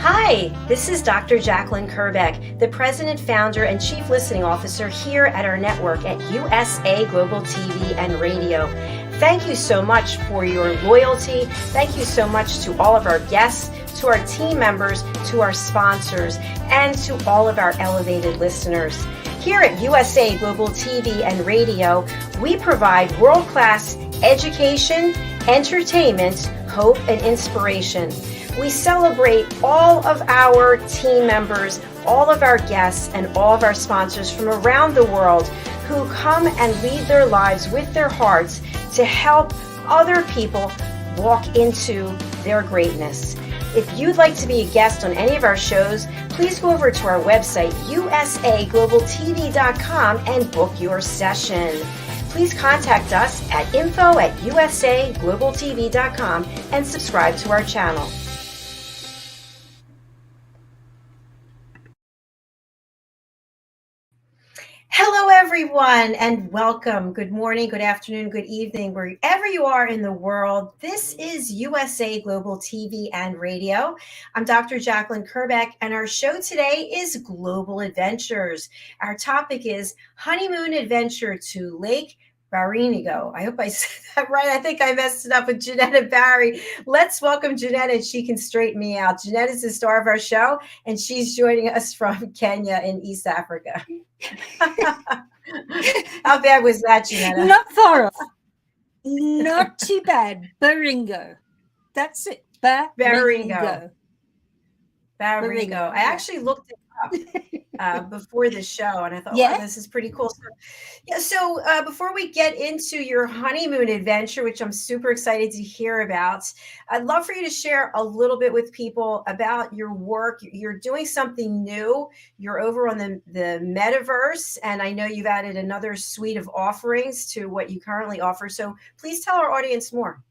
Hi, this is Dr. Jacalyn Kerbeck, the President, Founder, and Chief Listening Officer here at our network at USA Global TV and Radio. Thank you so much for your loyalty. Thank you so much to all of our guests, to our team members, to our sponsors, and to all of our elevated listeners. Here at USA Global TV and Radio, we provide world-class education, entertainment, hope, and inspiration. We celebrate all of our team members, all of our guests, and all of our sponsors from around the world who come and lead their lives with their hearts to help other people walk into their greatness. If you'd like to be a guest on any of our shows, please go over to our website, usaglobaltv.com, and book your session. Please contact us at info@usaglobaltv.com and subscribe to our channel. Hello, everyone, and welcome. Good morning, good afternoon, good evening, wherever you are in the world. This is USA Global TV and Radio. I'm Dr. Jacalyn Kerbeck, and our show today is Global Adventures. Our topic is Honeymoon Adventure to Lake Baringo. I hope I said that right. I think I messed it up with JenettaBarry. Let's welcome Jenetta, and she can straighten me out. Jenetta's the star of our show, and she's joining us from Kenya in East Africa. How bad was that, Jenetta? Not far off. Not too bad. Baringo. That's it. Baringo. Baringo. I actually looked it up before the show, and I thought, Yeah. wow, this is pretty cool. So before we get into your honeymoon adventure, which I'm super excited to hear about, I'd love for you to share a little bit with people about your work. You're doing something new. You're over on the metaverse, and I know you've added another suite of offerings to what you currently offer. So please tell our audience more.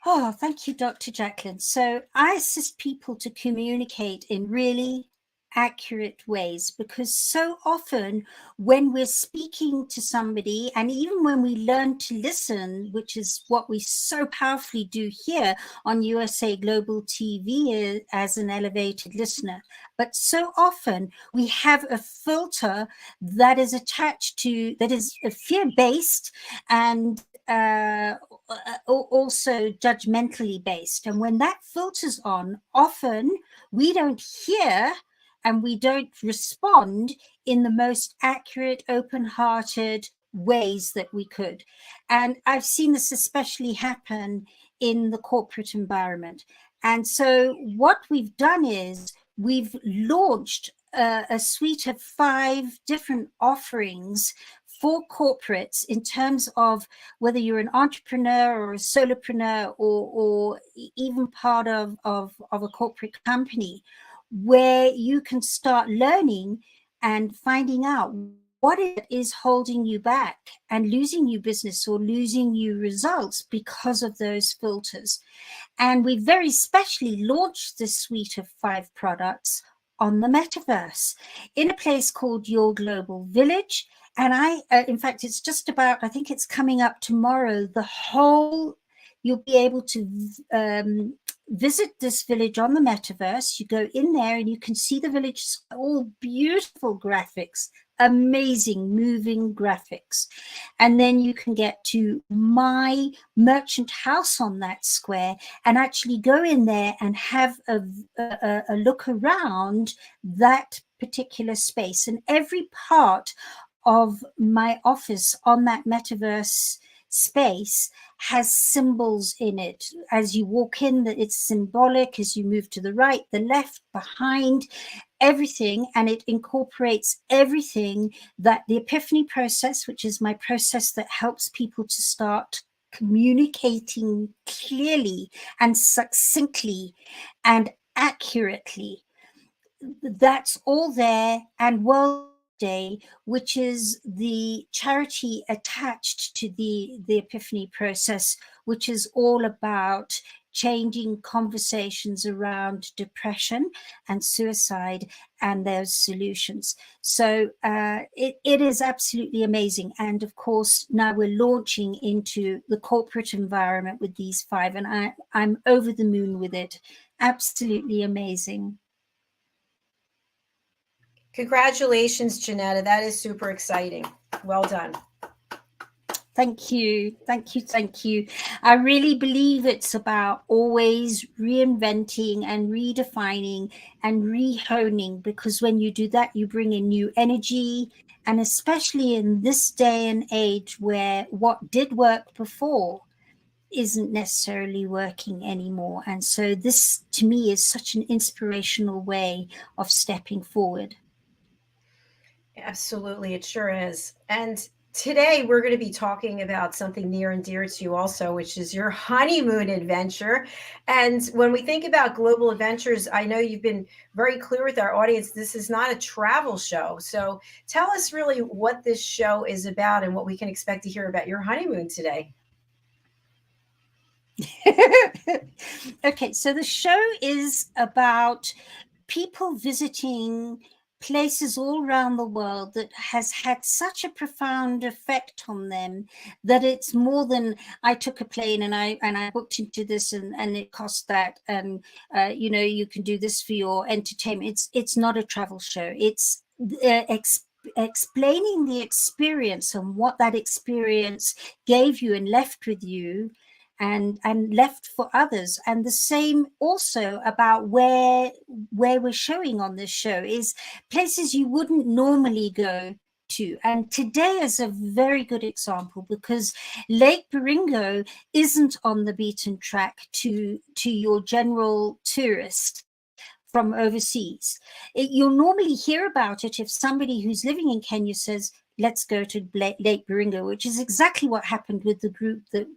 Oh, thank you, Dr. Jacalyn. So I assist people to communicate in really accurate ways, because so often when we're speaking to somebody, and even when we learn to listen, which is what we so powerfully do here on USA Global TV as an elevated listener, but so often we have a filter that is attached to, that is fear-based and also judgmentally based. And when that filter's on, often we don't hear and we don't respond in the most accurate, open-hearted ways that we could. And I've seen this especially happen in the corporate environment. And so what we've done is we've launched a suite of 5 different offerings for corporates in terms of whether you're an entrepreneur or a solopreneur or even part of a corporate company, where you can start learning and finding out what it is holding you back and losing you business or losing you results because of those filters. And we very specially launched this suite of 5 products on the metaverse in a place called Your Global Village. And in fact, it's just about, I think it's coming up tomorrow, you'll be able to visit this village on the metaverse. You go in there and you can see the village, all beautiful graphics, amazing moving graphics. And then you can get to my merchant house on that square and actually go in there and have a look around that particular space. And every part of my office on that metaverse space has symbols in it. As you walk in, that it's symbolic. As you move to the right, the left, behind, everything, and it incorporates everything that the Epiphany process, which is my process that helps people to start communicating clearly and succinctly and accurately. That's all there. And World Day, which is the charity attached to the Epiphany process, which is all about changing conversations around depression and suicide and those solutions. So it is absolutely amazing. And of course, now we're launching into the corporate environment with these 5, and I'm over the moon with it. Absolutely amazing. Congratulations, Jenetta. That is super exciting. Well done. Thank you. Thank you. Thank you. I really believe it's about always reinventing and redefining and rehoning, because when you do that, you bring in new energy. And especially in this day and age where what did work before isn't necessarily working anymore. And so this, to me, is such an inspirational way of stepping forward. Absolutely, it sure is. And today we're going to be talking about something near and dear to you also, which is your honeymoon adventure. And when we think about global adventures, I know you've been very clear with our audience, this is not a travel show. So tell us really what this show is about and what we can expect to hear about your honeymoon today. Okay, so the show is about people visiting places all around the world that has had such a profound effect on them that it's more than I took a plane and I booked into this and it cost that, and you know, you can do this for your entertainment. It's not a travel show. It's explaining the experience and what that experience gave you and left with you, and left for others. And the same also about where we're showing on this show is places you wouldn't normally go to. And today is a very good example, because Lake Baringo isn't on the beaten track to your general tourist from overseas. You'll normally hear about it if somebody who's living in Kenya says, let's go to Lake Baringo, which is exactly what happened with the group that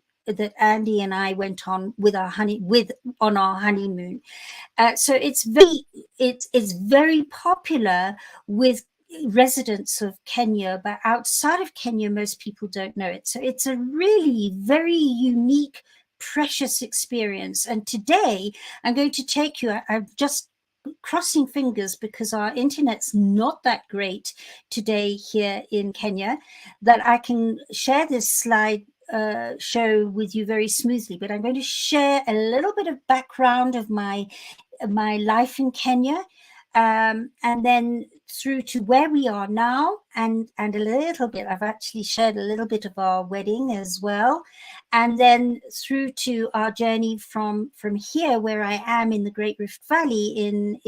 Andy and I went on with our honeymoon. So it's very popular with residents of Kenya, but outside of Kenya, most people don't know it. So it's a really very unique, precious experience. And today I'm going to take you, I'm just crossing fingers because our internet's not that great today here in Kenya, that I can share this slide show with you very smoothly. But I'm going to share a little bit of background of my life in Kenya, and then through to where we are now, and a little bit, I've actually shared a little bit of our wedding as well, and then through to our journey from here, where I am in the Great Rift Valley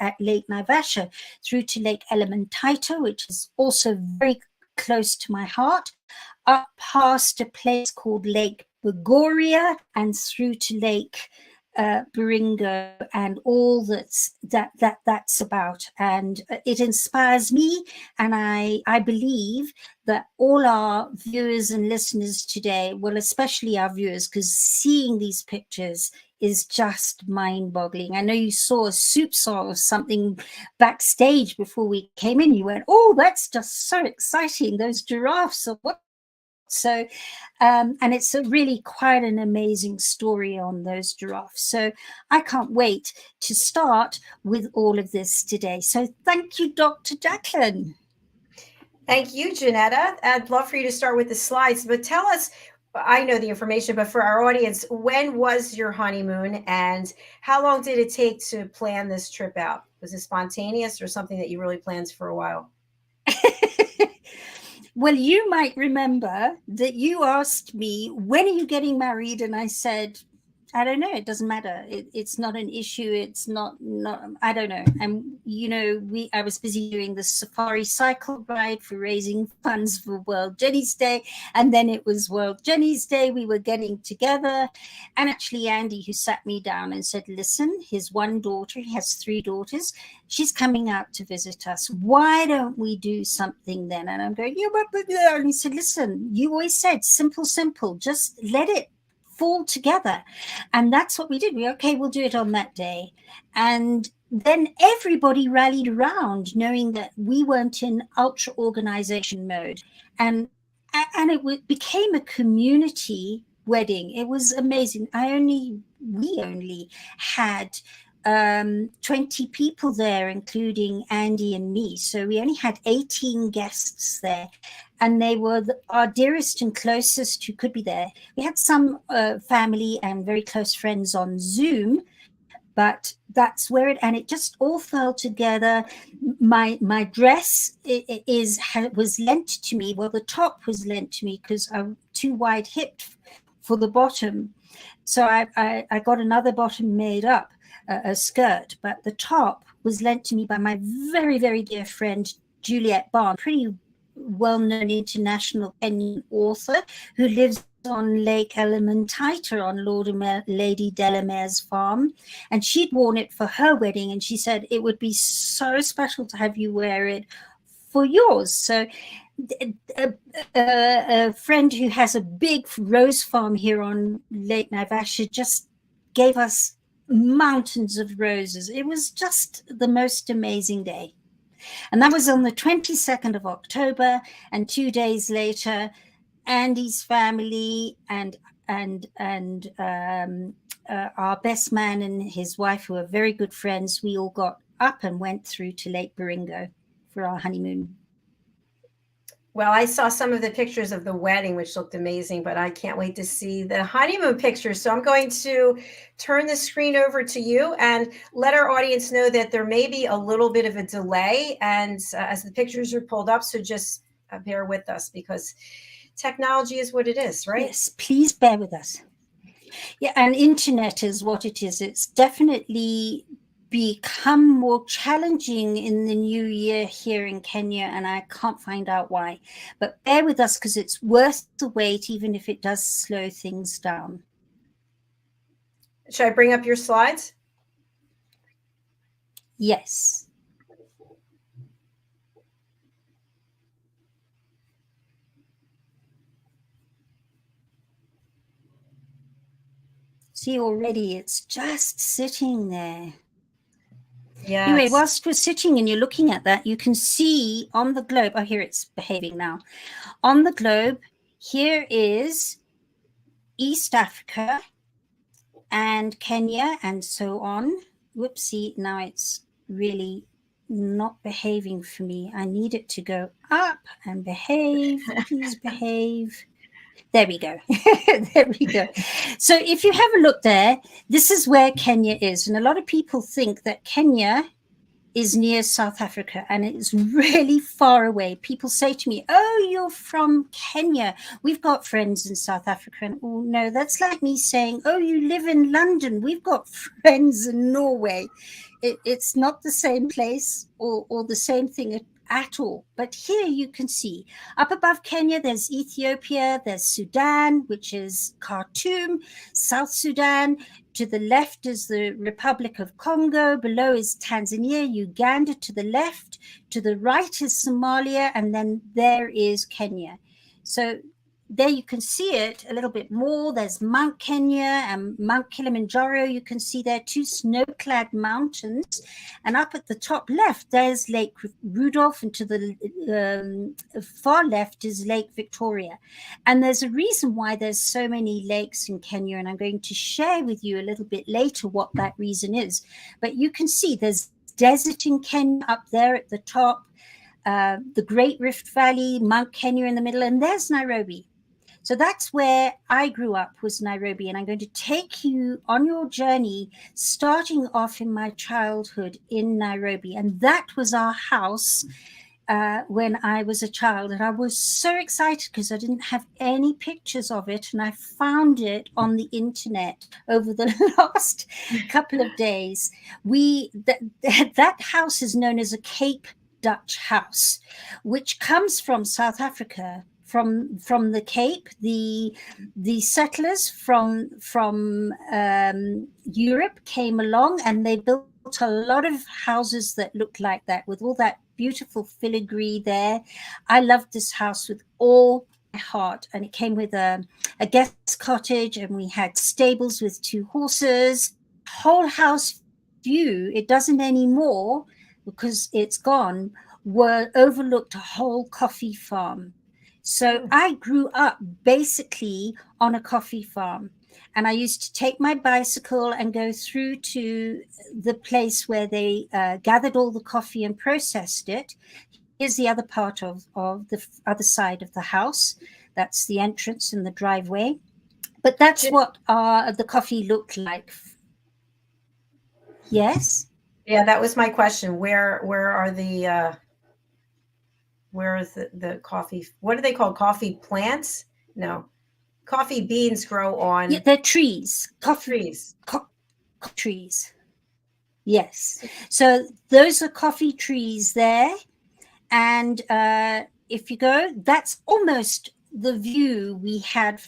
at Lake Naivasha, through to Lake Elementaita, which is also very close to my heart, up past a place called Lake Bogoria, and through to Lake Baringo, and all that's about. And it inspires me, and I believe that all our viewers and listeners today, well, especially our viewers, because seeing these pictures is just mind-boggling. I know you saw a soup song or something backstage before we came in. You went, oh, that's just so exciting, those giraffes, or what. So, and it's really quite an amazing story on those giraffes. So I can't wait to start with all of this today. So thank you, Dr. Jacalyn. Thank you, Jenetta. I'd love for you to start with the slides, but tell us, I know the information, but for our audience, when was your honeymoon and how long did it take to plan this trip out? Was it spontaneous or something that you really planned for a while? Well, you might remember that you asked me, when are you getting married? And I said, I don't know. It doesn't matter. It's not an issue. It's not, I don't know. And, you know, I was busy doing the safari cycle ride for raising funds for World Jenny's Day. And then it was World Jenny's Day. We were getting together. And actually, Andy, who sat me down and said, listen, his one daughter, he has 3 daughters. She's coming out to visit us. Why don't we do something then? And I'm going, yeah, but. And he said, listen, you always said simple, just let it fall together. And that's what we did. We'll do it on that day. And then everybody rallied around, knowing that we weren't in ultra organization mode. And it became a community wedding. It was amazing. I only we only had 20 people there, including Andy and me. So we only had 18 guests there, and they were our dearest and closest who could be there. We had some family and very close friends on Zoom, but that's where it just all fell together. My dress was lent to me. Well, the top was lent to me because I'm too wide hipped for the bottom. So I got another bottom made up, a skirt, but the top was lent to me by my very, very dear friend, Juliet Barnes, pretty well-known international Kenyan author who lives on Lake Elementaita on Lord and Lady Delamere's farm. And she'd worn it for her wedding, and she said it would be so special to have you wear it for yours. So a friend who has a big rose farm here on Lake Naivasha just gave us mountains of roses. It was just the most amazing day. And that was on the 22nd of October. And 2 days later, Andy's family and our best man and his wife, who are very good friends, we all got up and went through to Lake Baringo for our honeymoon. Well, I saw some of the pictures of the wedding, which looked amazing, but I can't wait to see the honeymoon pictures. So I'm going to turn the screen over to you and let our audience know that there may be a little bit of a delay and as the pictures are pulled up. So just bear with us because technology is what it is, right? Yes, please bear with us. Yeah, and internet is what it is. It's definitely become more challenging in the new year here in Kenya, and I can't find out why. But bear with us because it's worth the wait, even if it does slow things down. Should I bring up your slides? Yes. See, already it's just sitting there. Yes. Anyway, whilst we're sitting and you're looking at that, you can see on the globe, oh, here it's behaving now. On the globe, here is East Africa and Kenya and so on. Whoopsie, now it's really not behaving for me. I need it to go up and behave. Please behave. There we go. There we go. So if you have a look there, this is where Kenya is. And a lot of people think that Kenya is near South Africa, and it's really far away. People say to me, oh, you're from Kenya. We've got friends in South Africa. And oh, no, that's like me saying, oh, you live in London. We've got friends in Norway. It's not the same place or the same thing at all. But here you can see up above Kenya, there's Ethiopia, there's Sudan, which is Khartoum, South Sudan. To the left is the Republic of Congo. Below is Tanzania, Uganda to the left. To the right is Somalia, and then there is Kenya. So there you can see it a little bit more. There's Mount Kenya and Mount Kilimanjaro. You can see there two snow-clad mountains. And up at the top left, there's Lake Rudolph, and to the far left is Lake Victoria. And there's a reason why there's so many lakes in Kenya, and I'm going to share with you a little bit later what that reason is. But you can see there's desert in Kenya up there at the top, the Great Rift Valley, Mount Kenya in the middle, and there's Nairobi. So that's where I grew up, was Nairobi. And I'm going to take you on your journey, starting off in my childhood in Nairobi. And that was our house when I was a child. And I was so excited because I didn't have any pictures of it. And I found it on the internet over the last couple of days. That house is known as a Cape Dutch house, which comes from South Africa. From the Cape, the settlers from Europe came along, and they built a lot of houses that looked like that, with all that beautiful filigree there. I loved this house with all my heart, and it came with a guest cottage, and we had stables with 2 horses. Whole house view, it doesn't anymore because it's gone, overlooked a whole coffee farm. So I grew up basically on a coffee farm. And I used to take my bicycle and go through to the place where they gathered all the coffee and processed it. Here's the other part of the other side of the house. That's the entrance and the driveway. But that's what the coffee looked like. Yes? Yeah, that was my question. Where are the where is the coffee? What are they called? Coffee plants? No. Coffee beans grow on. Yeah, they're trees. Trees. Trees. Yes. So those are coffee trees there. And if you go, that's almost the view we had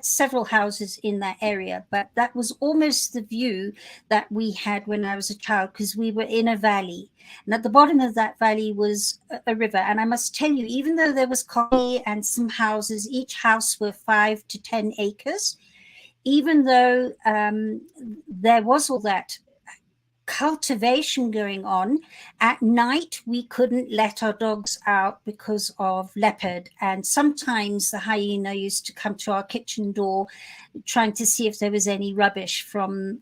several houses in that area, but that was almost the view that we had when I was a child, because we were in a valley. And at the bottom of that valley was a river. And I must tell you, even though there was coffee and some houses, each house were 5 to 10 acres, even though there was all that cultivation going on, at night we couldn't let our dogs out because of leopard, and sometimes the hyena used to come to our kitchen door trying to see if there was any rubbish from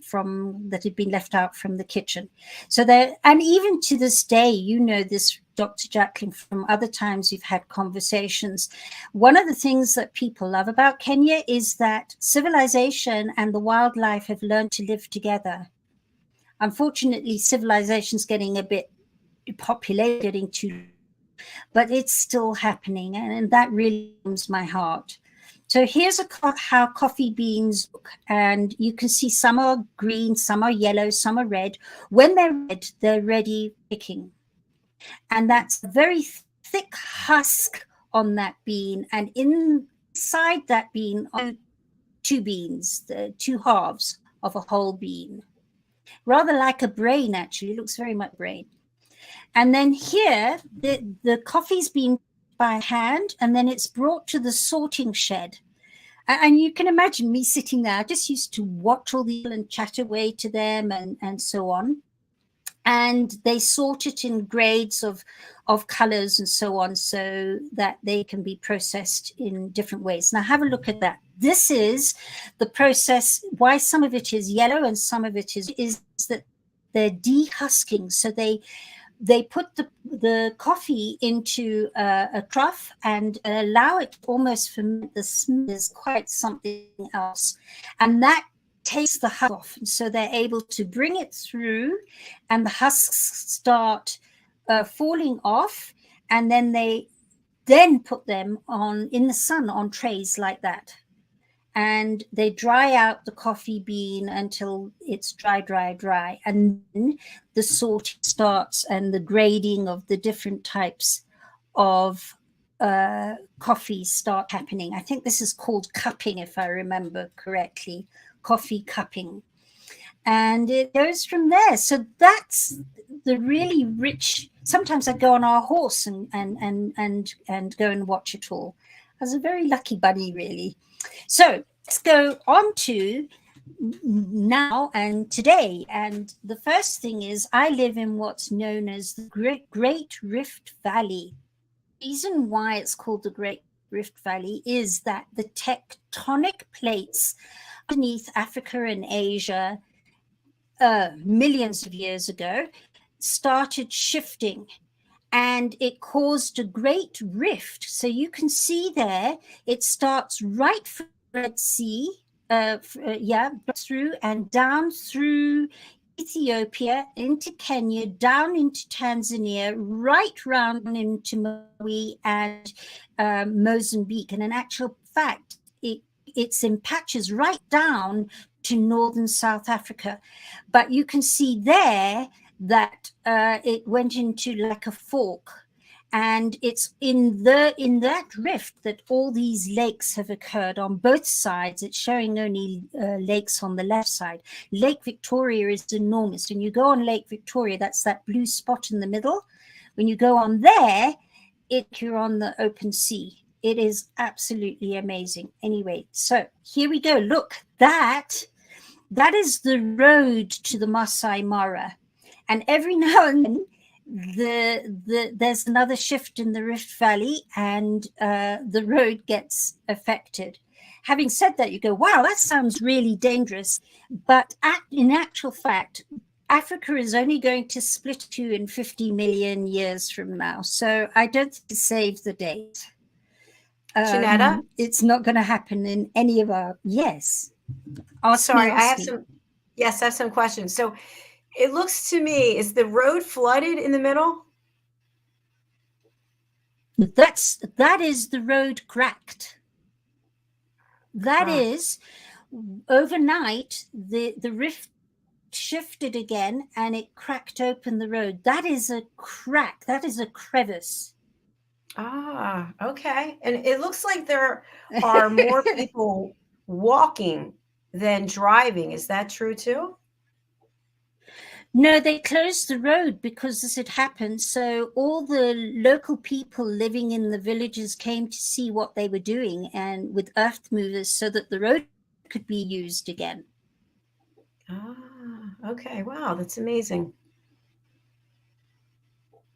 that had been left out from the kitchen. So there, and even to this day, you know this, Dr. Jacalyn, from other times we've had conversations, one of the things that people love about Kenya is that civilization and the wildlife have learned to live together. Unfortunately, civilization's getting a bit populated, getting too, but it's still happening, and that really warms my heart. So here's how coffee beans look, and you can see some are green, some are yellow, some are red. When they're red, they're ready picking, and that's a very thick husk on that bean, and inside that bean are 2 beans, the 2 halves of a whole bean. Rather like a brain, actually. It looks very much brain. And then here, the coffee's been by hand, and then it's brought to the sorting shed. And you can imagine me sitting there. I just used to watch all the and chat away to them and so on. And they sort it in grades of colors and so on, so that they can be processed in different ways. Now have a look at that. This is the process, why some of it is yellow and some of it is that they're dehusking. So they put the coffee into a trough and allow it to almost ferment. The smell is quite something else. And that takes the husk off, and so they're able to bring it through, and the husks start falling off, and then they put them on in the sun on trays like that, and they dry out the coffee bean until it's dry, and then the sorting starts and the grading of the different types of coffee start happening. I think this is called cupping, if I remember correctly. Coffee cupping, and it goes from there. So that's the really rich. Sometimes I go on our horse and go and watch it all. I was a very lucky bunny, really. So let's go on to now and today. And the first thing is, I live in what's known as the Great Rift Valley. The reason why it's called the Great Rift Valley is that the tectonic plates underneath Africa and Asia millions of years ago started shifting, and it caused a great rift. So you can see there, it starts right from the Red Sea, through and down through Ethiopia, into Kenya, down into Tanzania, right round into Malawi and Mozambique. And in actual fact, it's in patches right down to northern South Africa. But you can see there that it went into like a fork, and it's in that rift that all these lakes have occurred on both sides. It's showing only lakes on the left side. Lake Victoria is enormous. When you go on Lake Victoria, that's that blue spot in the middle. When you go on there, you're on the open sea. It is absolutely amazing. Anyway, so here we go. Look, that is the road to the Masai Mara. And every now and then, there's another shift in the Rift Valley, and the road gets affected. having said that, you go, wow, that sounds really dangerous. But in actual fact, Africa is only going to split two in 50 million years from now. So I don't think to save the date. Jenetta? It's not going to happen in any of our, yes. Sorry, I have some questions. So it looks to me, is the road flooded in the middle? That is the road cracked. That is, overnight, the rift shifted again and it cracked open the road. That is a crack. That is a crevice. Ah, okay. And it looks like there are more people walking than driving. Is that true too? No, they closed the road because this had happened. So all the local people living in the villages came to see what they were doing and with earth movers so that the road could be used again. Ah, okay. Wow, that's amazing.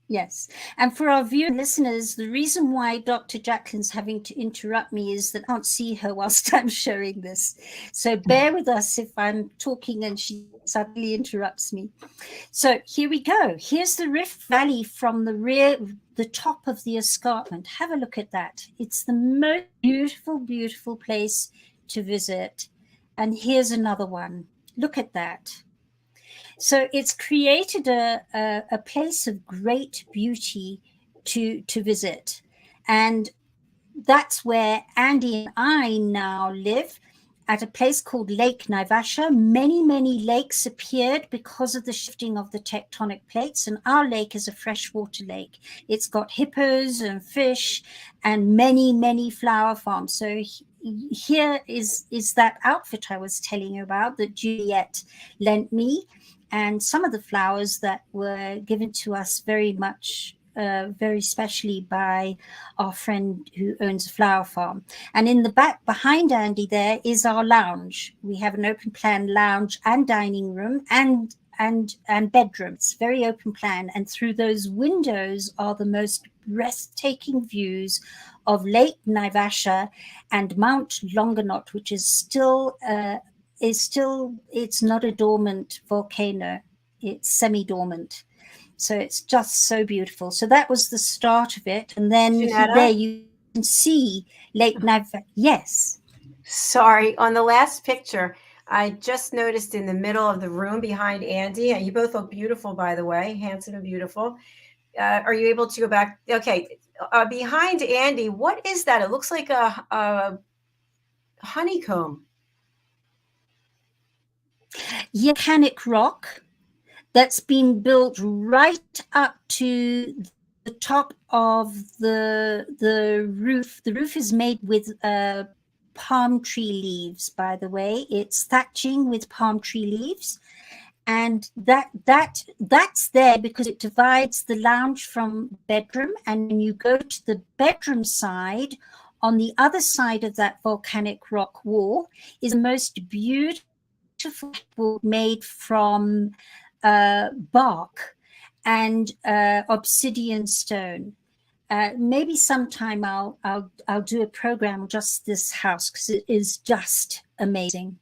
Yes. And for our viewer listeners, the reason why Dr. Jacalyn's having to interrupt me is that I can't see her whilst I'm showing this. So bear with us if I'm talking and she suddenly interrupts me. So here we go. Here's the Rift Valley from the top of the escarpment. Have a look at that. It's the most beautiful, beautiful place to visit. And here's another one. Look at that. So it's created a place of great beauty to visit. And that's where Andy and I now live, at a place called Lake Naivasha. Many, many lakes appeared because of the shifting of the tectonic plates. And our lake is a freshwater lake. It's got hippos and fish and many, many flower farms. So here is that outfit I was telling you about that Juliet lent me. And some of the flowers that were given to us very specially by our friend who owns a flower farm. And in the back behind Andy there is our lounge. We have an open plan lounge and dining room and bedroom. It's very open plan. And through those windows are the most breathtaking views of Lake Naivasha and Mount Longonot, which is still it's not a dormant volcano, it's semi-dormant. So it's just so beautiful. So that was the start of it. And then there you can see Lake Naivasha. Yes. Sorry, on the last picture, I just noticed in the middle of the room behind Andy, you both look beautiful, by the way, handsome and beautiful. Are you able to go back? Okay. Behind Andy, what is that? It looks like a honeycomb. Volcanic rock that's been built right up to the top of the roof. The roof is made with palm tree leaves, by the way. It's thatching with palm tree leaves. And that's there because it divides the lounge from bedroom. And when you go to the bedroom side, on the other side of that volcanic rock wall is the most beautiful made from bark and obsidian stone. Maybe sometime I'll do a program just this house because it is just amazing.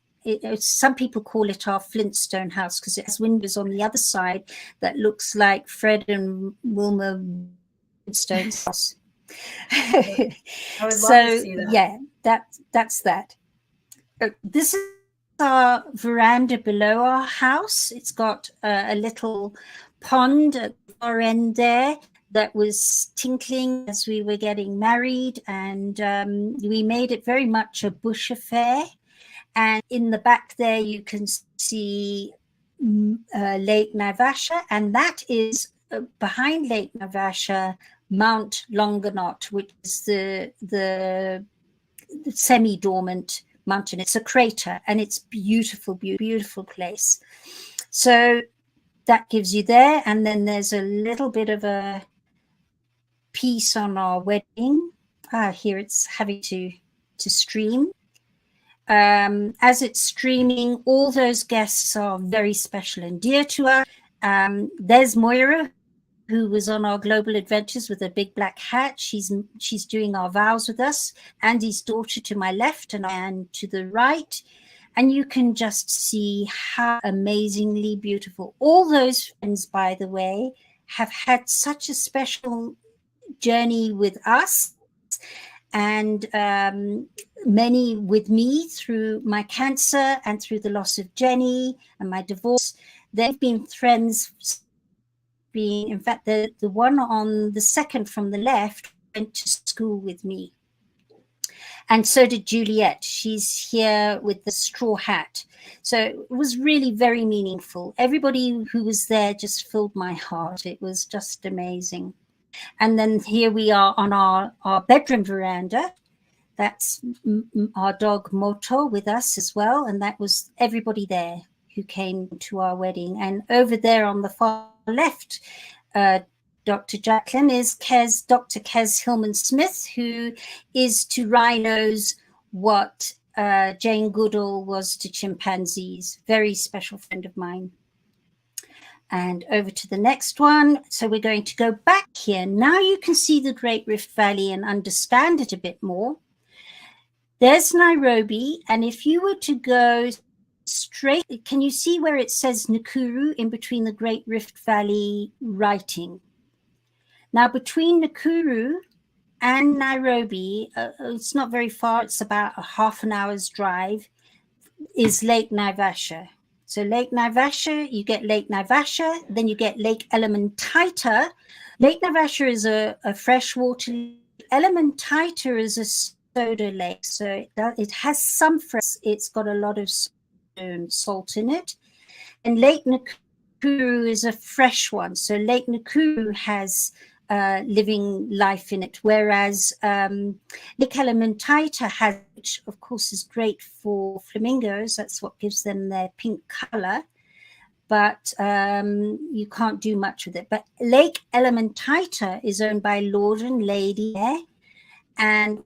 Some people call it our Flintstone house because it has windows on the other side that looks like Fred and Wilma Flintstone's house. I would love to see that. Yeah, that's that. This is our veranda below our house. It's got a little pond at the far end there that was tinkling as we were getting married, and we made it very much a bush affair. And in the back there you can see Lake Naivasha, and that is behind Lake Naivasha, Mount Longonot, which is the semi-dormant mountain. It's a crater and it's beautiful, beautiful place. So that gives you there. And then there's a little bit of a piece on our wedding. Here it's having to stream. As it's streaming, all those guests are very special and dear to us. There's Moira, who was on our global adventures with a big black hat. She's doing our vows with us. Andy's daughter to my left and to the right. And you can just see how amazingly beautiful. All those friends, by the way, have had such a special journey with us, and many with me through my cancer and through the loss of Jenny and my divorce. They've been friends. In fact, the one on the second from the left went to school with me. And so did Juliet. She's here with the straw hat. So it was really very meaningful. Everybody who was there just filled my heart. It was just amazing. And then here we are on our bedroom veranda. That's our dog Moto with us as well. And that was everybody there who came to our wedding. And over there on the far left, Dr. Jacalyn is Dr. Kez Hillman-Smith, who is to rhinos what Jane Goodall was to chimpanzees. Very special friend of mine. And over to the next one. So we're going to go back here. Now you can see the Great Rift Valley and understand it a bit more. There's Nairobi. And if you were to go straight, can you see where it says Nakuru in between the Great Rift Valley writing? Now, between Nakuru and Nairobi, it's not very far, it's about a half an hour's drive, is Lake Naivasha. So Lake Naivasha, you get Lake Naivasha, then you get Lake Elementaita. Lake Naivasha is a freshwater lake. Elementaita is a soda lake. So it has some fresh, it's got a lot of salt in it. And Lake Nakuru is a fresh one. So Lake Nakuru has living life in it, whereas Lake Elementaita has, which of course is great for flamingos, that's what gives them their pink color, but you can't do much with it. But Lake Elementaita is owned by Lord and Lady, and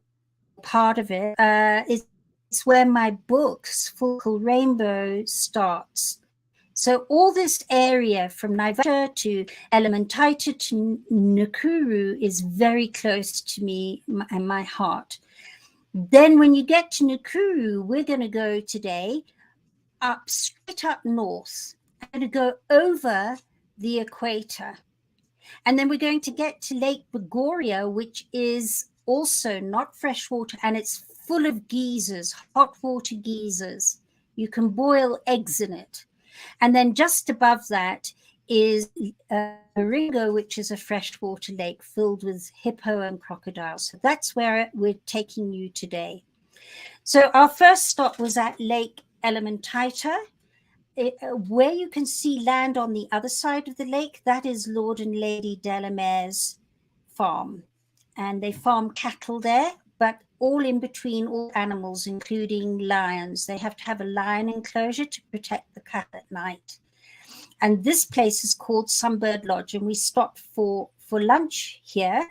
part of it it's where my books, Full Rainbow, starts. So all this area from Naivasha to Elementaita to Nakuru is very close to me and my heart. Then when you get to Nakuru, we're going to go today straight up north. I'm going to go over the equator. And then we're going to get to Lake Bogoria, which is also not freshwater, and it's full of geysers, hot water geysers. You can boil eggs in it. And then just above that is Baringo, which is a freshwater lake filled with hippo and crocodiles. So that's where we're taking you today. So our first stop was at Lake Elementaita, where you can see land on the other side of the lake. That is Lord and Lady Delamere's farm. And they farm cattle there, but all in between, all animals, including lions. They have to have a lion enclosure to protect the cattle at night. And this place is called Sunbird Lodge, and we stopped for lunch here.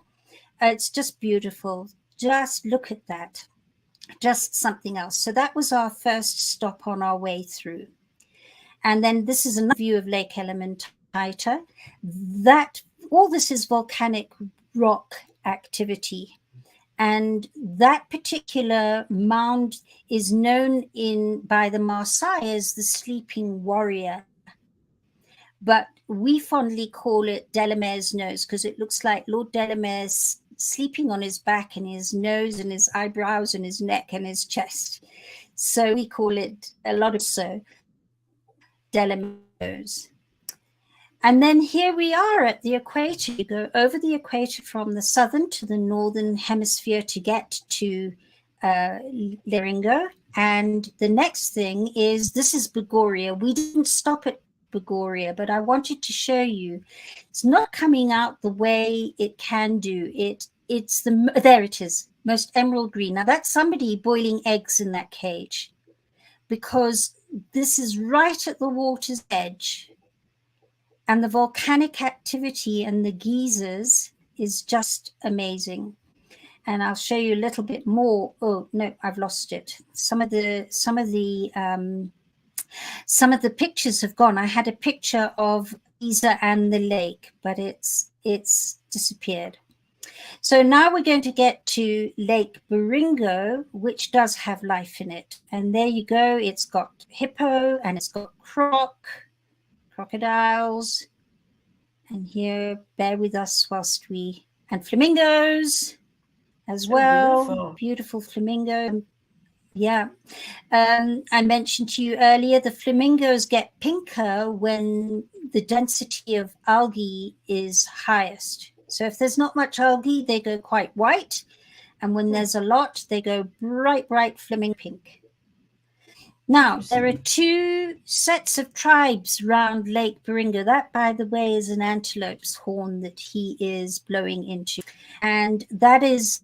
It's just beautiful. Just look at that. Just something else. So that was our first stop on our way through. And then this is another view of Lake Elementaita. All this is volcanic rock activity. And that particular mound is known by the Maasai as the Sleeping Warrior. But we fondly call it Delamere's nose because it looks like Lord Delamere's sleeping on his back and his nose and his eyebrows and his neck and his chest. So we call it a lot of Delamere's nose. And then here we are at the equator. You go over the equator from the southern to the northern hemisphere to get to Baringo. And the next thing is, this is Bogoria. We didn't stop at Bogoria, but I wanted to show you. It's not coming out the way it can do. There it is, most emerald green. Now that's somebody boiling eggs in that cage, because this is right at the water's edge. And the volcanic activity and the geysers is just amazing. And I'll show you a little bit more. Oh no, I've lost it. Some of the pictures have gone. I had a picture of geyser and the lake, but it's it's disappeared. So now we're going to get to Lake Baringo, which does have life in it. And there you go. It's got hippo and it's got crocodiles. And here, bear with us whilst and flamingos as So well. Beautiful flamingo. Yeah. I mentioned to you earlier, the flamingos get pinker when the density of algae is highest. So if there's not much algae, they go quite white. And when there's a lot, they go bright, bright flamingo pink. Now, there are two sets of tribes around Lake Baringo. That, by the way, is an antelope's horn that he is blowing into. And that is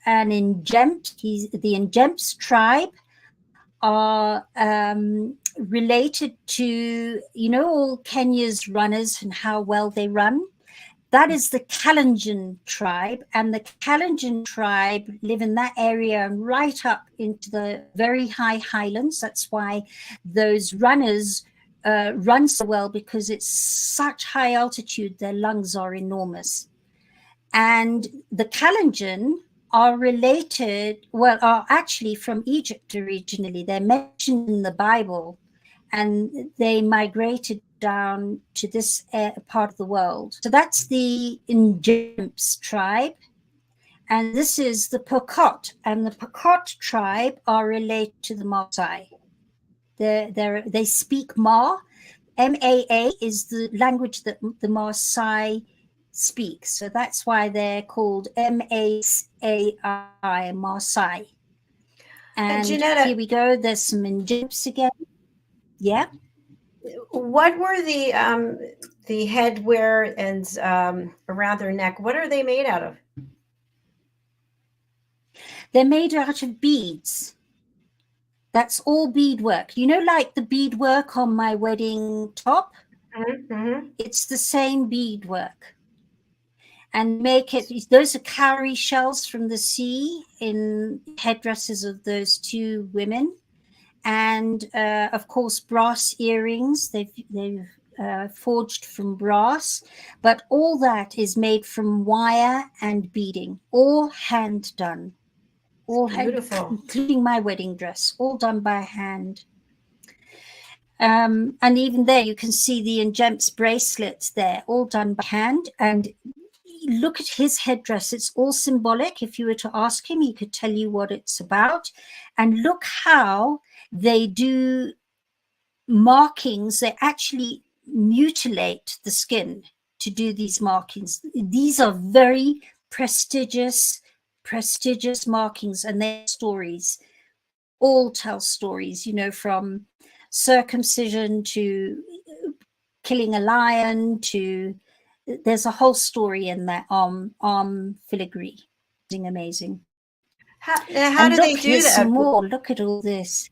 an Injempt. The Injemts tribe are related to, all Kenya's runners and how well they run. That is the Kalenjin tribe, and the Kalenjin tribe live in that area and right up into the very high highlands. That's why those runners run so well, because it's such high altitude, their lungs are enormous. And the Kalenjin are related, are actually from Egypt originally. They're mentioned in the Bible, and they migrated down to this part of the world. So that's the Injemts tribe. And this is the Pokot. And the Pokot tribe are related to the Maasai. They speak Ma. M-A-A is the language that the Maasai speak. So that's why they're called M-A-A-I, Maasai. And Jenetta, here we go. There's some Injemts again. Yeah. What were the headwear and around their neck? What are they made out of? They're made out of beads. That's all beadwork. Like the beadwork on my wedding top? Mm-hmm. It's the same beadwork. And those are cowrie shells from the sea in headdresses of those two women. And of course, brass earrings. They've forged from brass, but all that is made from wire and beading, all hand done, all beautiful, including my wedding dress, all done by hand. And even there, you can see the Injemts bracelets there, all done by hand. And look at his headdress. It's all symbolic. If you were to ask him, he could tell you what it's about. And look how they do markings. They actually mutilate the skin to do these markings. These are very prestigious markings, and their stories all tell stories, from circumcision to killing a lion to there's a whole story in that arm filigree. Amazing. How do they do that? Some more. Look at all this.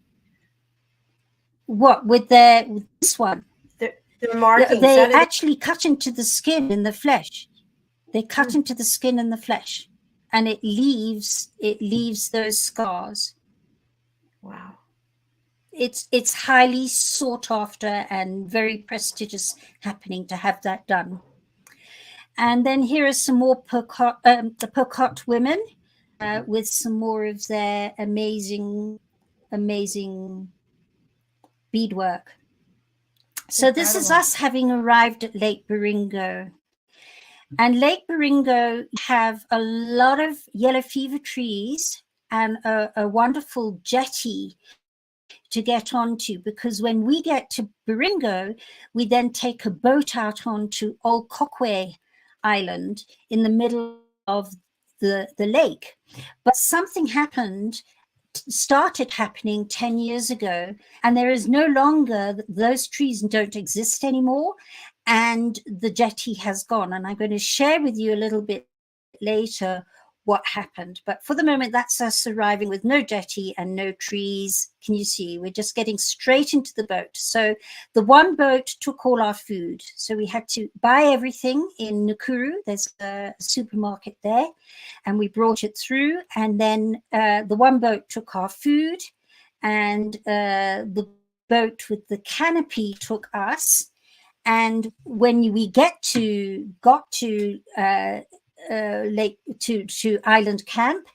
What with this one? Their markings. They actually cut into the skin in the flesh. They cut into the skin and the flesh, and it leaves those scars. Wow. It's highly sought after and very prestigious happening to have that done. And then here are some more the Pokot women with some more of their amazing beadwork. So incredible. This is us having arrived at Lake Baringo. And Lake Baringo have a lot of yellow fever trees and a wonderful jetty to get onto, because when we get to Baringo, we then take a boat out onto Old Kokwe Island in the middle of the lake. But something started happening 10 years ago, and there is no longer, those trees don't exist anymore, and the jetty has gone. And I'm going to share with you a little bit later what happened. But for the moment, that's us arriving with no jetty and no trees. Can you see? We're just getting straight into the boat. So the one boat took all our food. So we had to buy everything in Nakuru. There's a supermarket there, and we brought it through. And then the one boat took our food, and the boat with the canopy took us. And when we got to lake to island camp,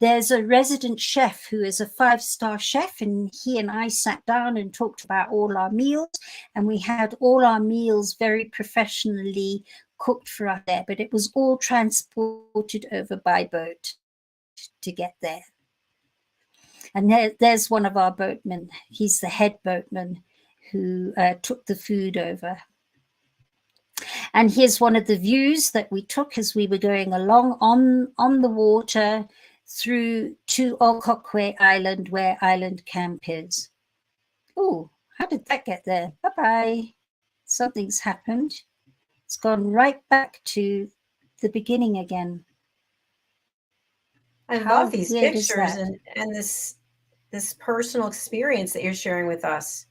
there's a resident chef who is a 5-star chef, and he and I sat down and talked about all our meals, and we had all our meals very professionally cooked for us there, but it was all transported over by boat to get there. And there's one of our boatmen. He's the head boatman who took the food over. And here's one of the views that we took as we were going along on the water through to Okokwe Island, where island camp is. Oh, how did that get there? Bye-bye. Something's happened. It's gone right back to the beginning again. I love these pictures and this personal experience that you're sharing with us.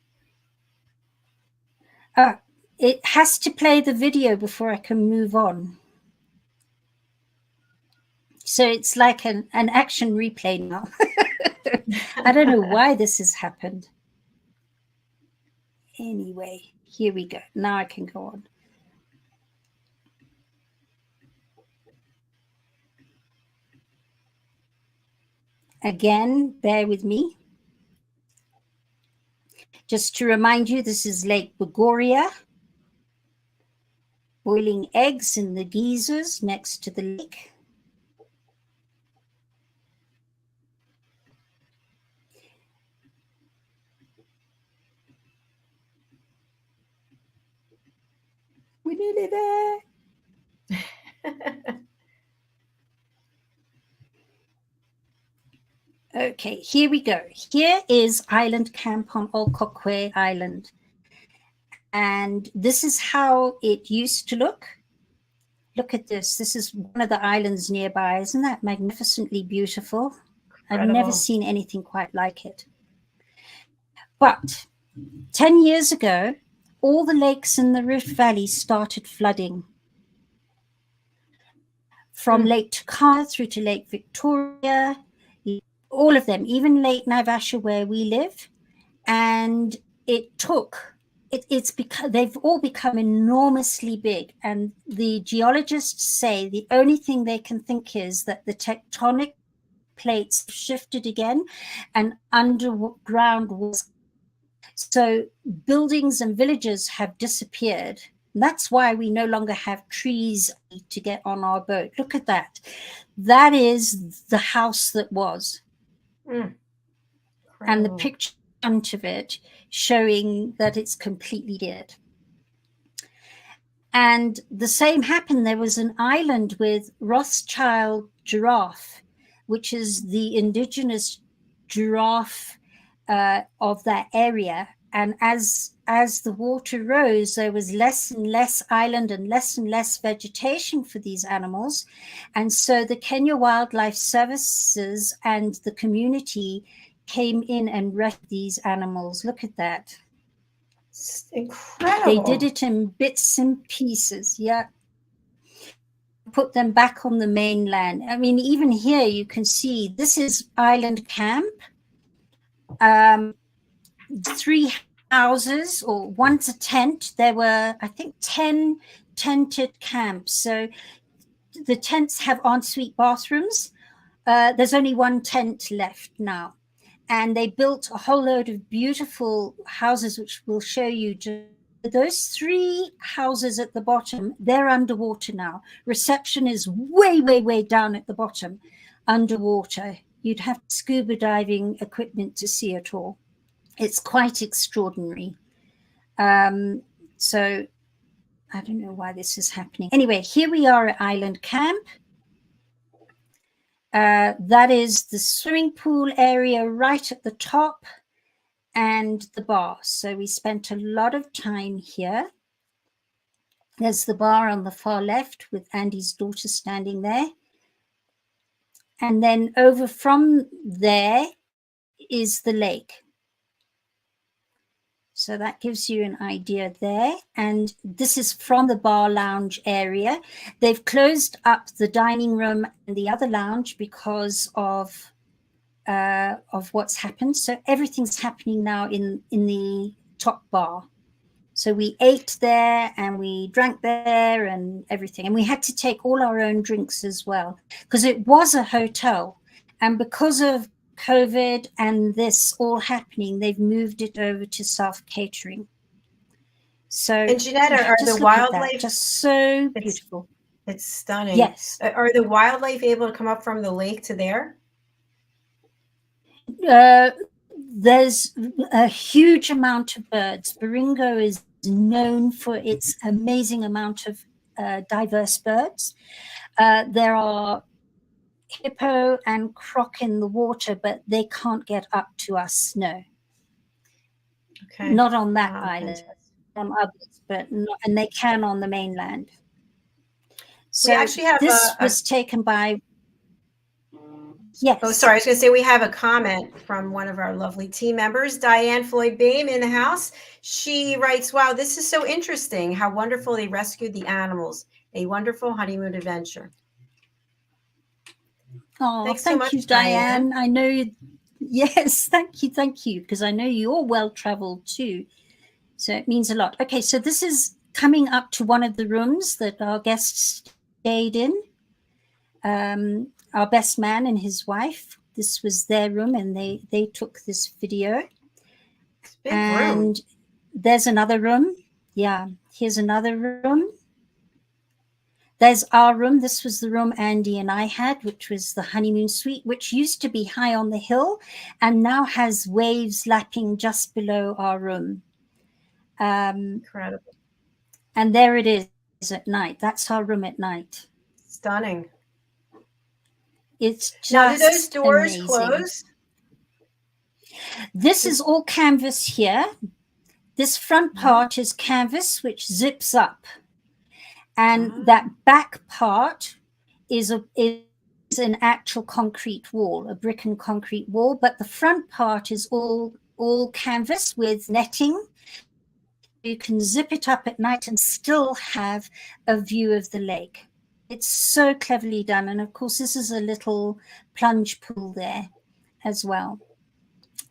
It has to play the video before I can move on. So it's like an action replay now. I don't know why this has happened. Anyway, here we go. Now I can go on. Again, bear with me. Just to remind you, this is Lake Bogoria. Boiling eggs in the geysers next to the lake. We're nearly there. Okay, here we go. Here is island camp on Okokwe Island. And this is how it used to look. Look at this. This is one of the islands nearby. Isn't that magnificently beautiful? Incredible. I've never seen anything quite like it. But 10 years ago, all the lakes in the Rift Valley started flooding. From Lake Turkana through to Lake Victoria, all of them, even Lake Naivasha where we live. And it took, it's because they've all become enormously big. And the geologists say the only thing they can think is that the tectonic plates shifted again and underground was. So buildings and villages have disappeared. That's why we no longer have trees to get on our boat. Look at that. That is the house that was. And the picture in front of it showing that it's completely dead. And the same happened. There was an island with Rothschild giraffe, which is the indigenous giraffe of that area. And as the water rose, there was less and less island and less vegetation for these animals. And so the Kenya Wildlife Services and the community came in and rescued these animals. Look at that. It's incredible. They did it in bits and pieces. Yeah. Put them back on the mainland. I mean, even here you can see this is island camp. 3 houses, or one's a tent. There were, I think, 10 tented camps. So the tents have ensuite bathrooms. There's only one tent left now. And they built a whole load of beautiful houses, which we'll show you. Those 3 houses at the bottom, they're underwater now. Reception is way, way, way down at the bottom, underwater. You'd have scuba diving equipment to see it all. It's quite extraordinary. So I don't know why this is happening. Anyway, here we are at Island Camp. That is the swimming pool area right at the top and the bar. So we spent a lot of time here. There's the bar on the far left with Andy's daughter standing there. And then over from there is the lake. So that gives you an idea there. And this is from the bar lounge area. They've closed up the dining room and the other lounge because of what's happened. So everything's happening now in the top bar. So we ate there and we drank there and everything. And we had to take all our own drinks as well, because it was a hotel. And because of COVID and this all happening, they've moved it over to self-catering. So, And Jenetta, are the wildlife just so beautiful? It's stunning. Yes. Are the wildlife able to come up from the lake to there? There's a huge amount of birds. Baringo is known for its amazing amount of diverse birds. There are hippo and croc in the water, but they can't get up to us. No. Okay. Not on that island. On others, but not, and they can on the mainland. So we actually have this was taken by. Yes. Oh, sorry. I was going to say we have a comment from one of our lovely team members, Diane Floyd Bame, in the house. She writes, "Wow, this is so interesting. How wonderful they rescued the animals. A wonderful honeymoon adventure." Oh, thanks so much, Diane. I know you. Yes, thank you, because I know you're well traveled too. So it means a lot. Okay, so this is coming up to one of the rooms that our guests stayed in. Our best man and his wife. This was their room, and they took this video. And there's another room. Yeah, here's another room. There's our room. This was the room Andy and I had, which was the honeymoon suite, which used to be high on the hill and now has waves lapping just below our room. Incredible. And there it is at night. That's our room at night. Stunning. It's just now, do those doors amazing. Close? This is all canvas here. This front part is canvas, which zips up. And that back part is an actual concrete wall, a brick and concrete wall. But the front part is all canvas with netting. You can zip it up at night and still have a view of the lake. It's so cleverly done. And of course, this is a little plunge pool there as well.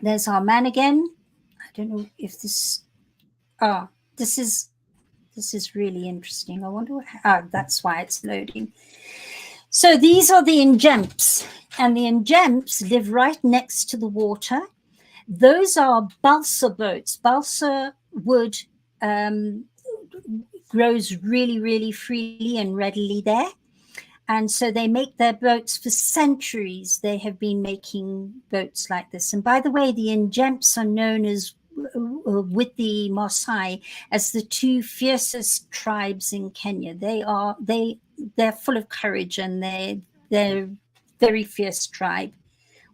There's our man again. I don't know if this, this is really interesting. I wonder what, that's why it's loading. So these are the injemps, and the injemps live right next to the water. Those are balsa boats. Balsa wood grows really, really freely and readily there. And so they make their boats for centuries. They have been making boats like this. And by the way, the injemps are known as, with the Maasai, as the two fiercest tribes in Kenya. They're full of courage, and they're very fierce tribe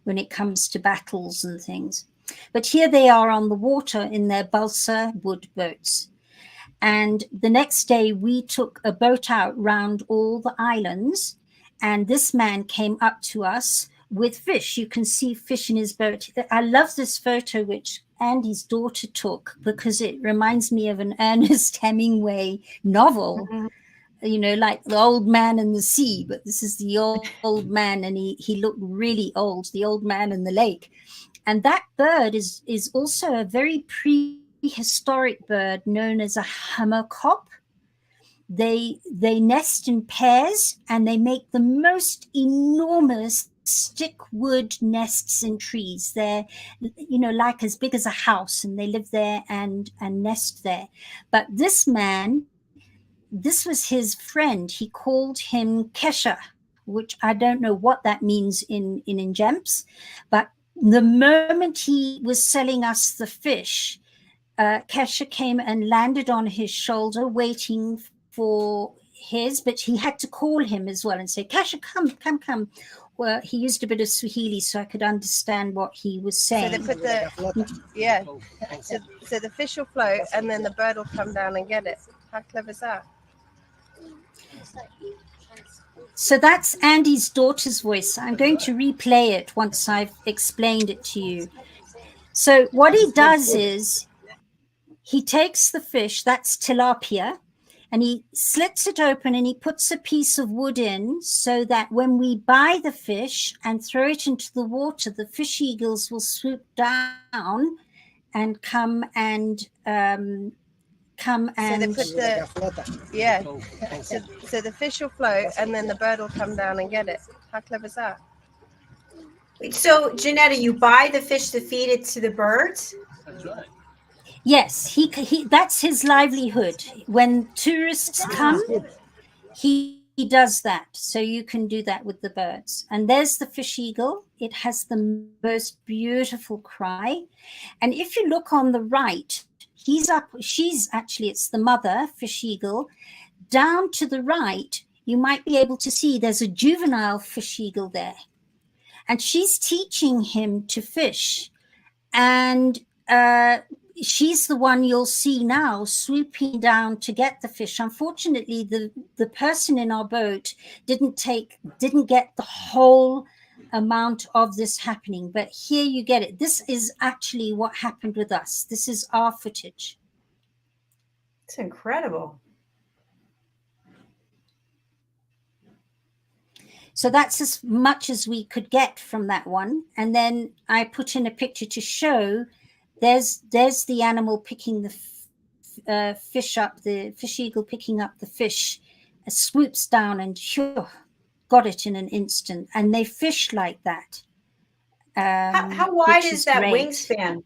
when it comes to battles and things. But here they are on the water in their balsa wood boats. And the next day we took a boat out round all the islands, and this man came up to us with fish. You can see fish in his boat. I love this photo, which Andy's daughter took, because it reminds me of an Ernest Hemingway novel, you know, like The Old Man and the Sea, but this is the old man, and he looked really old, the old man in the lake. And that bird is also a very prehistoric bird known as a hammerkop. They nest in pairs, and they make the most enormous stick wood nests in trees. They're, you know, like as big as a house, and they live there and nest there. But this man, this was his friend. He called him Kesha, which I don't know what that means in Injemps, but the moment he was selling us the fish, Kesha came and landed on his shoulder waiting for his, but he had to call him as well and say, Kesha, come. Well, he used a bit of Swahili so I could understand what he was saying. So they put so the fish will float and then the bird will come down and get it. How clever is that? So that's Andy's daughter's voice. I'm going to replay it once I've explained it to you. So what he does is he takes the fish, that's tilapia, and he slits it open and he puts a piece of wood in so that when we buy the fish and throw it into the water, the fish eagles will swoop down and come and come So they and put so the fish will float and then the bird will come down and get it. How clever is that? So, Jenetta, you buy the fish to feed it to the birds? That's right. yes, he that's his livelihood. When tourists come, he does that. So you can do that with the birds. And there's the fish eagle. It has the most beautiful cry. And if you look on the right, it's the mother fish eagle. Down to the right, you might be able to see there's a juvenile fish eagle there. And she's teaching him to fish. And she's the one you'll see now swooping down to get the fish. Unfortunately, the person in our boat didn't get the whole amount of this happening. But here you get it. This is actually what happened with us. This is our footage. It's incredible. So that's as much as we could get from that one. And then I put in a picture to show there's the animal picking the fish up, the fish eagle picking up the fish, swoops down and got it in an instant. And they fish like that. How wide is that wingspan?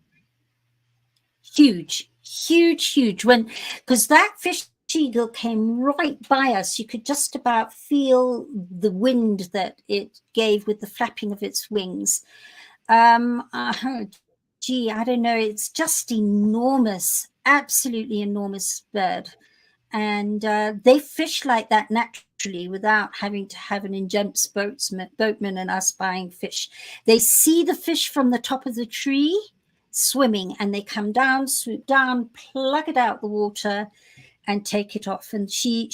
Huge. Because that fish eagle came right by us. You could just about feel the wind that it gave with the flapping of its wings. I don't know. It's just enormous, absolutely enormous bird. And they fish like that naturally without having to have an intense boatman and us buying fish. They see the fish from the top of the tree swimming, and they come down, swoop down, plug it out the water, and take it off. And she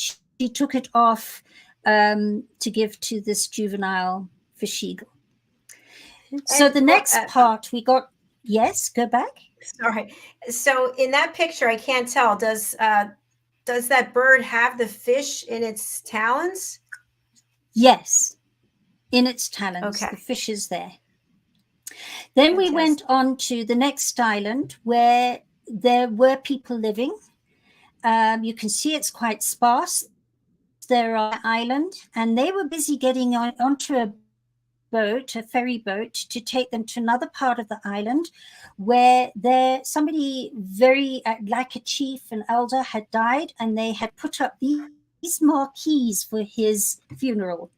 took it off to give to this juvenile fish eagle. So the next part we got, yes, go back. Sorry. So in that picture, I can't tell, does that bird have the fish in its talons? Yes, in its talons. Okay. The fish is there. Then we went on to the next island where there were people living. You can see it's quite sparse. They're on the island, and they were busy getting onto a ferry boat, to take them to another part of the island where somebody very like a chief, an elder, had died, and they had put up these marquees for his funeral.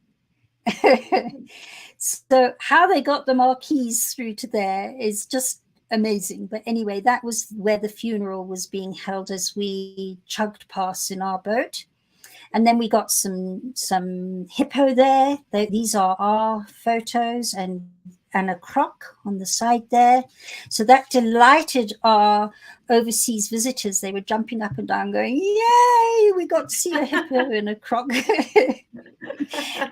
So how they got the marquees through to there is just amazing. But anyway, that was where the funeral was being held as we chugged past in our boat. And then we got some hippo there. These are our photos, and a croc on the side there. So that delighted our overseas visitors. They were jumping up and down going, yay, we got to see a hippo and a croc.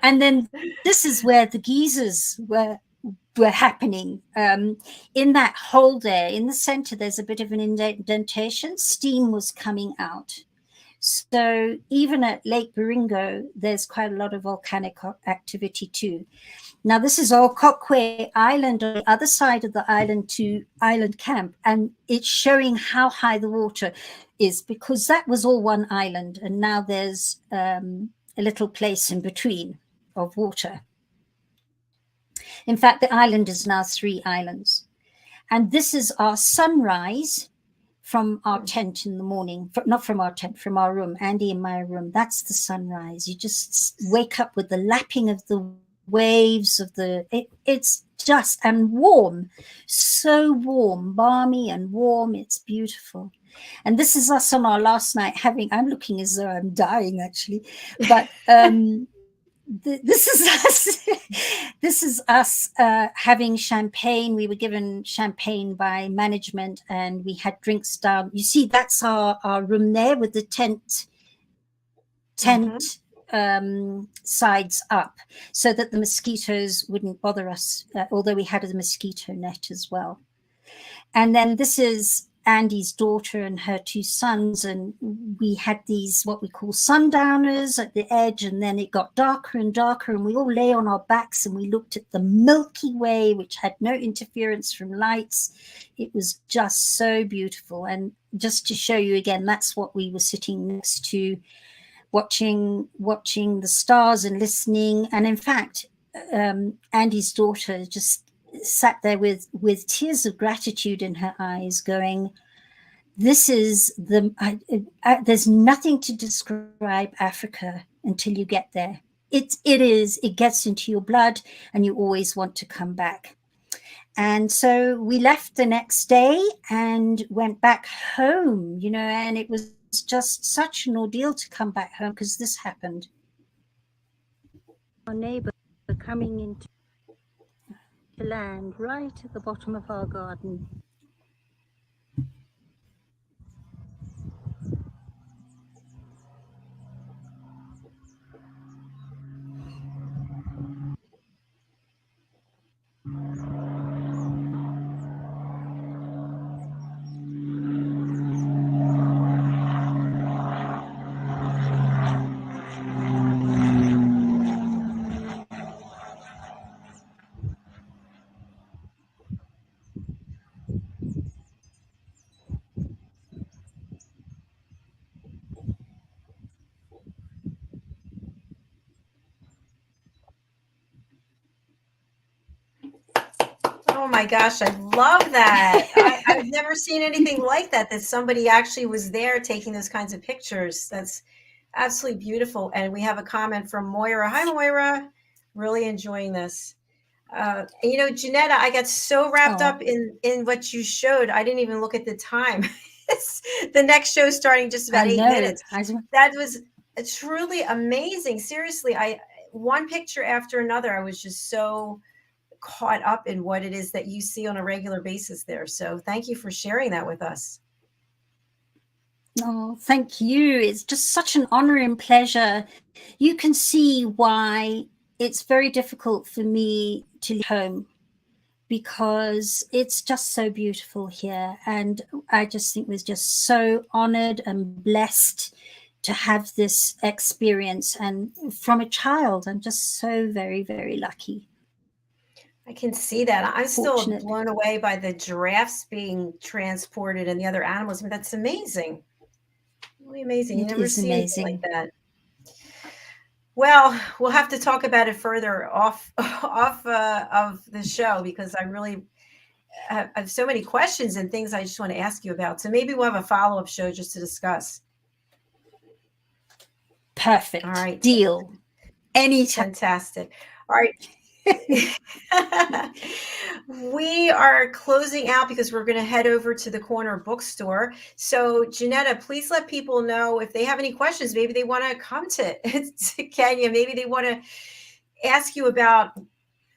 And then this is where the geysers were happening. In that hole there, in the center, there's a bit of an indentation. Steam was coming out. So even at Lake Baringo, there's quite a lot of volcanic activity too. Now, this is all Coquay Island on the other side of the island to Island Camp, and it's showing how high the water is, because that was all one island, and now there's a little place in between of water. In fact, the island is now 3 islands. And this is our sunrise from our tent in the morning, not from our tent, from our room, Andy in my room. That's the sunrise. You just wake up with the lapping of the waves of it's just, and warm, so warm, balmy and warm. It's beautiful. And this is us on our last night I'm looking as though I'm dying actually, but this is us having champagne. We were given champagne by management, and we had drinks down. You see, that's our room there with the tent sides up, so that the mosquitoes wouldn't bother us, although we had a mosquito net as well. And then this is Andy's daughter and her 2 sons, and we had these what we call sundowners at the edge, and then it got darker and darker, and we all lay on our backs and we looked at the Milky Way, which had no interference from lights. It was just so beautiful. And just to show you again, that's what we were sitting next to, watching the stars and listening. And in fact, Andy's daughter just sat there with tears of gratitude in her eyes, going, this is there's nothing to describe Africa until you get there. It gets into your blood and you always want to come back. And so we left the next day and went back home, and it was just such an ordeal to come back home because this happened. Our neighbor coming into land right at the bottom of our garden. Oh my gosh, I love that. I've never seen anything like that somebody actually was there taking those kinds of pictures. That's absolutely beautiful. And we have a comment from Moira. Hi, Moira. Really enjoying this. Jenetta, I got so wrapped up in what you showed, I didn't even look at the time. The next show is starting just about 8 minutes. That was truly amazing. Seriously, one picture after another, I was just so caught up in what it is that you see on a regular basis there. So thank you for sharing that with us. Oh, thank you. It's just such an honor and pleasure. You can see why it's very difficult for me to leave home, because it's just so beautiful here. And I just think we're just so honored and blessed to have this experience. And from a child, I'm just so very, very lucky. I can see that. I'm still blown away by the giraffes being transported and the other animals. I mean, that's amazing. Really amazing. You never see anything like that. Well, we'll have to talk about it further off of the show, because I really have so many questions and things I just want to ask you about. So maybe we'll have a follow-up show just to discuss. Perfect. All right. Deal. Anytime. Fantastic. All right. We are closing out because we're going to head over to the corner bookstore. So Jenetta, please let people know if they have any questions. Maybe they want to come to Kenya. Maybe they want to ask you about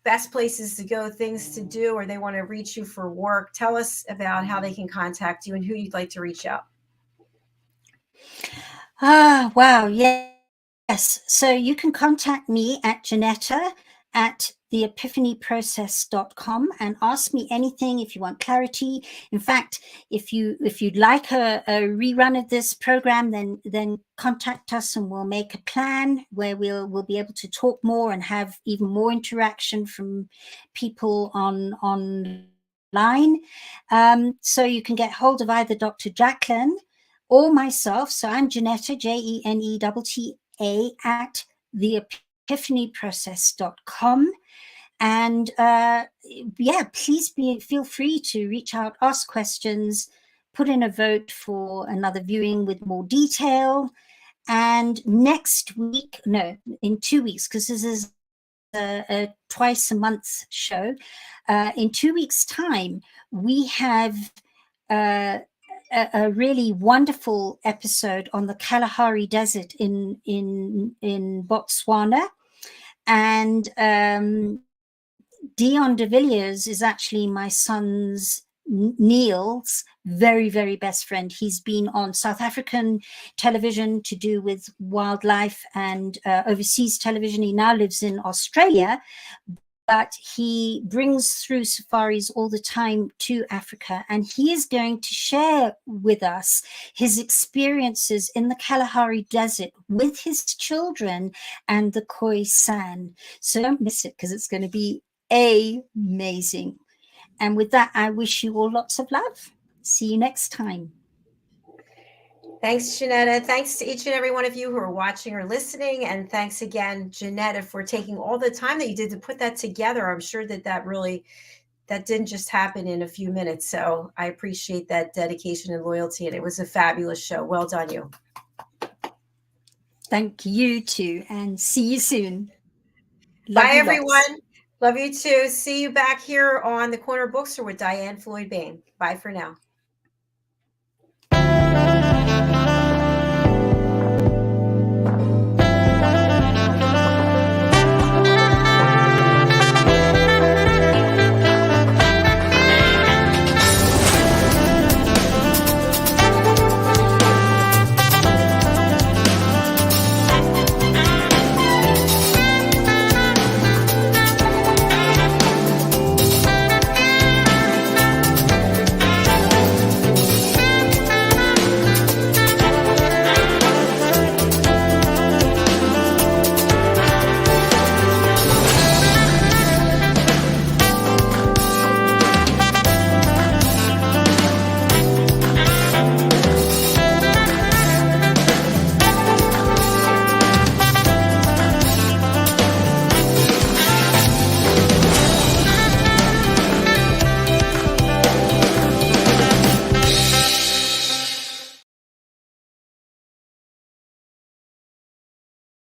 best places to go, things to do, or they want to reach you for work. Tell us about how they can contact you and who you'd like to reach out. Wow. Yes. So you can contact me at Jenetta at theepiphanyprocess.com and ask me anything if you want clarity. In fact, if you'd like a rerun of this program, then contact us and we'll make a plan where we'll be able to talk more and have even more interaction from people online. So you can get hold of either Dr. Jacalyn or myself. So I'm Jenetta, JENETTA at theepiphanyprocess.com. And please feel free to reach out, ask questions, put in a vote for another viewing with more detail. And next week, no, in 2 weeks, because this is a twice a month show, in 2 weeks' time, we have a really wonderful episode on the Kalahari Desert in Botswana. And Dion de Villiers is actually my son's Neil's very, very best friend. He's been on South African television to do with wildlife and overseas television. He now lives in Australia, but he brings through safaris all the time to Africa. And he is going to share with us his experiences in the Kalahari Desert with his children and the Khoisan. So don't miss it, because it's going to be amazing. And with that, I wish you all lots of love. See you next time. Thanks, Jenetta. Thanks to each and every one of you who are watching or listening. And thanks again, Jenetta, for taking all the time that you did to put that together. I'm sure that didn't just happen in a few minutes. So I appreciate that dedication and loyalty. And it was a fabulous show. Well done, you. Thank you too. And see you soon. Bye, everyone. Love you too. See you back here on the Corner Bookstore with Diane Floyd Bain. Bye for now.